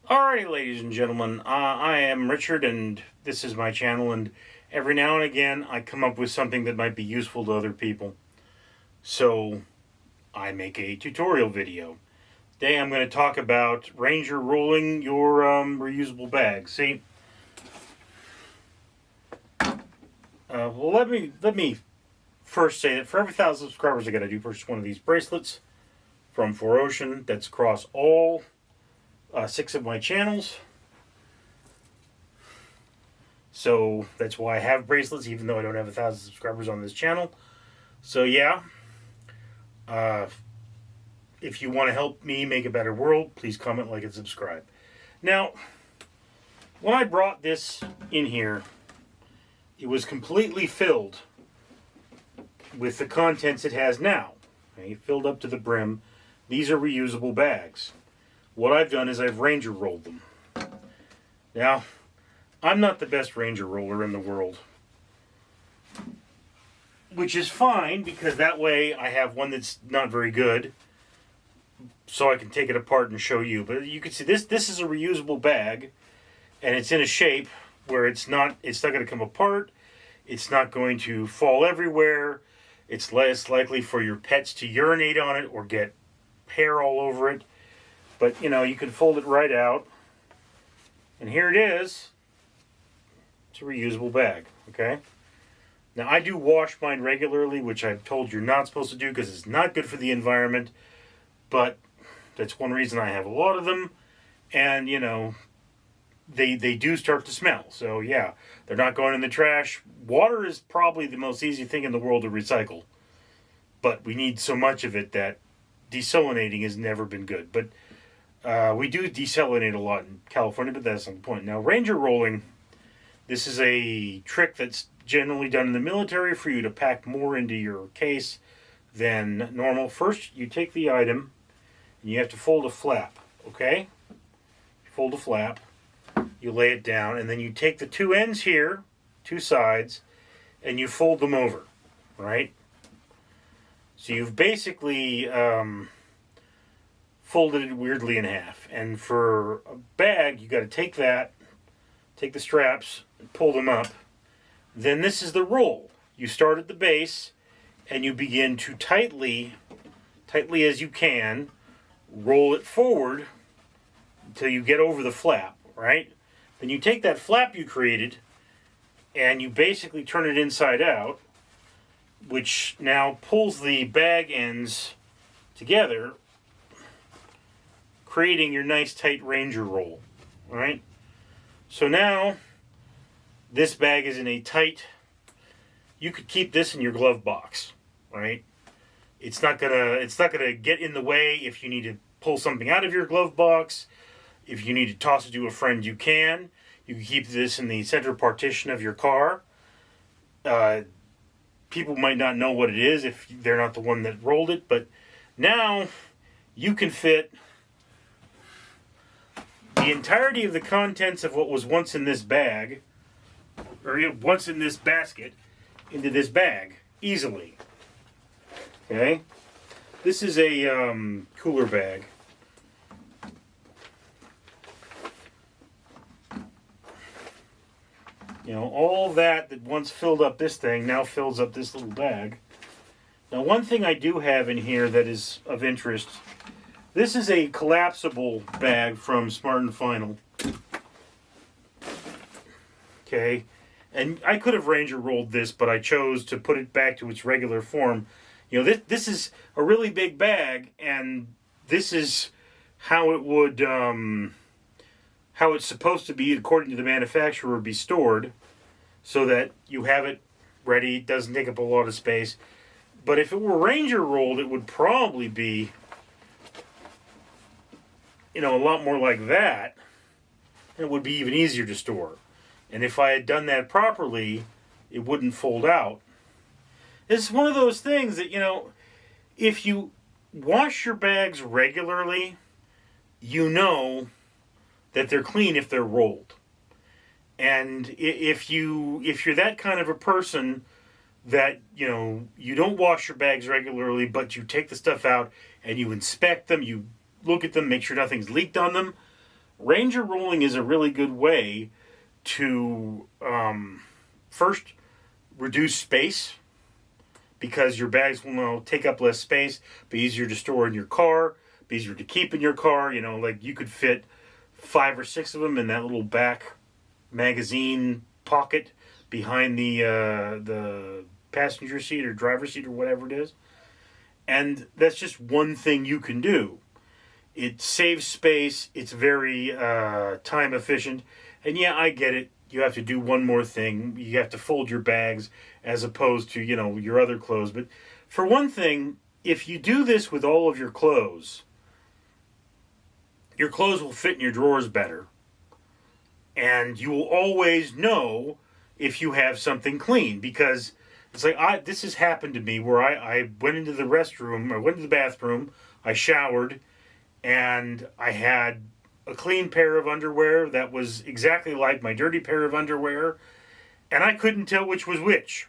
Alrighty, ladies and gentlemen, I am Richard, and this is my channel, and every now and again I come up with something that might be useful to other people. So, I make a tutorial video. Today I'm going to talk about Ranger rolling your reusable bag. See? Well, let me first say that for every 1,000 subscribers I got to do purchase one of these bracelets from 4Ocean. That's across all 6 of my channels. So that's why I have bracelets, even though I don't have 1,000 subscribers on this channel. So yeah, if you want to help me make a better world, please comment, like, and subscribe. Now, when I brought this in here, it was completely filled with the contents it has now. Okay, filled up to the brim. These are reusable bags. What I've done is I've Ranger rolled them. Now, I'm not the best Ranger roller in the world, which is fine, because that way I have one that's not very good, so I can take it apart and show you. But you can see this is a reusable bag, and it's in a shape where it's not going to come apart. It's not going to fall everywhere. It's less likely for your pets to urinate on it or get hair all over it. But, you know, you can fold it right out. And here it is. It's a reusable bag, okay? Now, I do wash mine regularly, which I've told you're not supposed to do because it's not good for the environment. But that's one reason I have a lot of them. And, you know, they do start to smell. So, yeah, they're not going in the trash. Water is probably the most easy thing in the world to recycle. But we need so much of it that desalinating has never been good. But we do desalinate a lot in California, but that's not the point. Now, Ranger rolling, this is a trick that's generally done in the military for you to pack more into your case than normal. First, you take the item, and you have to fold a flap, okay? Fold a flap, you lay it down, and then you take the two ends here, two sides, and you fold them over, right? So you've basically folded it weirdly in half. And for a bag, you got to take the straps, and pull them up. Then this is the roll. You start at the base, and you begin to tightly as you can, roll it forward until you get over the flap, right? Then you take that flap you created, and you basically turn it inside out, which now pulls the bag ends together, creating your nice tight Ranger roll. All right. So now this bag is in a tight. You could keep this in your glove box, right? It's not gonna get in the way if you need to pull something out of your glove box. If you need to toss it to a friend, you can. You can keep this in the center partition of your car. People might not know what it is if they're not the one that rolled it, but now you can fit the entirety of the contents of what was once in this bag, or once in this basket, into this bag easily. Okay? This is a cooler bag. You know, all that once filled up this thing now fills up this little bag. Now, one thing I do have in here that is of interest, this is a collapsible bag from Smart & Final. Okay, and I could have Ranger rolled this, but I chose to put it back to its regular form. You know, this is a really big bag, and this is how it would, how it's supposed to be, according to the manufacturer, be stored, so that you have it ready. It doesn't take up a lot of space. But if it were Ranger rolled, it would probably be, you know, a lot more like that. It would be even easier to store. And if I had done that properly, it wouldn't fold out. It's one of those things that, you know, if you wash your bags regularly, you know that they're clean if they're rolled. And if you're that kind of a person that, you know, you don't wash your bags regularly, but you take the stuff out and you inspect them, you look at them, make sure nothing's leaked on them, Ranger rolling is a really good way to first reduce space, because your bags will take up less space, be easier to store in your car, be easier to keep in your car. Like you could fit 5 or 6 of them in that little back magazine pocket behind the passenger seat or driver's seat or whatever it is. And that's just one thing you can do. It saves space. It's very time efficient. And yeah, I get it. You have to do one more thing. You have to fold your bags as opposed to, your other clothes. But for one thing, if you do this with all of your clothes will fit in your drawers better. And you will always know if you have something clean, because it's like this has happened to me where I went into the restroom, I went to the bathroom, I showered, and I had a clean pair of underwear that was exactly like my dirty pair of underwear, and I couldn't tell which was which.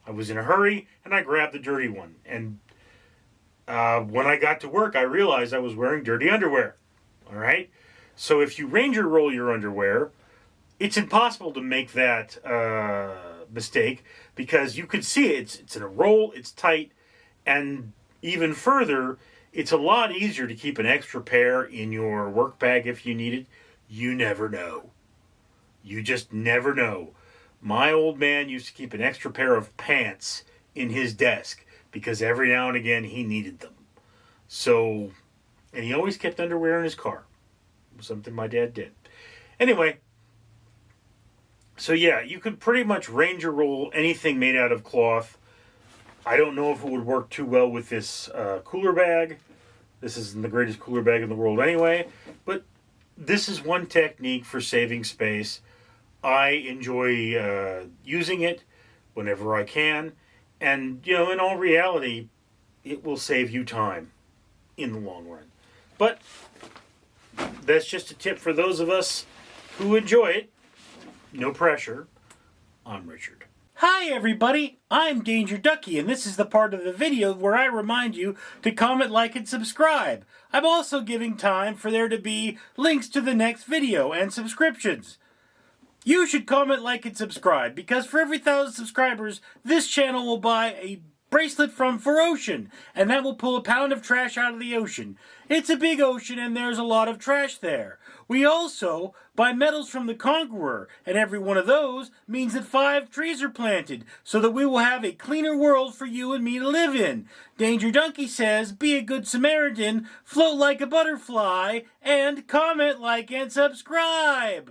I was in a hurry, and I grabbed the dirty one. And when I got to work, I realized I was wearing dirty underwear. All right? So if you Ranger roll your underwear, it's impossible to make that mistake, because you could see it. It's in a roll, it's tight, and even further, it's a lot easier to keep an extra pair in your work bag if you need it. You never know. You just never know. My old man used to keep an extra pair of pants in his desk because every now and again he needed them. So, and he always kept underwear in his car. Something my dad did. Anyway, so yeah, you can pretty much Ranger roll anything made out of cloth. I don't know if it would work too well with this cooler bag. This isn't the greatest cooler bag in the world anyway. But this is one technique for saving space. I enjoy using it whenever I can. And, in all reality, it will save you time in the long run. But that's just a tip for those of us who enjoy it. No pressure. I'm Richard. Hi everybody, I'm Danger Ducky, and this is the part of the video where I remind you to comment, like, and subscribe. I'm also giving time for there to be links to the next video and subscriptions. You should comment, like, and subscribe, because for every 1,000 subscribers, this channel will buy a bracelet from For Ocean, and that will pull a pound of trash out of the ocean. It's a big ocean, and there's a lot of trash there. We also buy medals from the Conqueror, and every one of those means that 5 trees are planted, so that we will have a cleaner world for you and me to live in. Danger Donkey says, be a good Samaritan, float like a butterfly, and comment, like, and subscribe!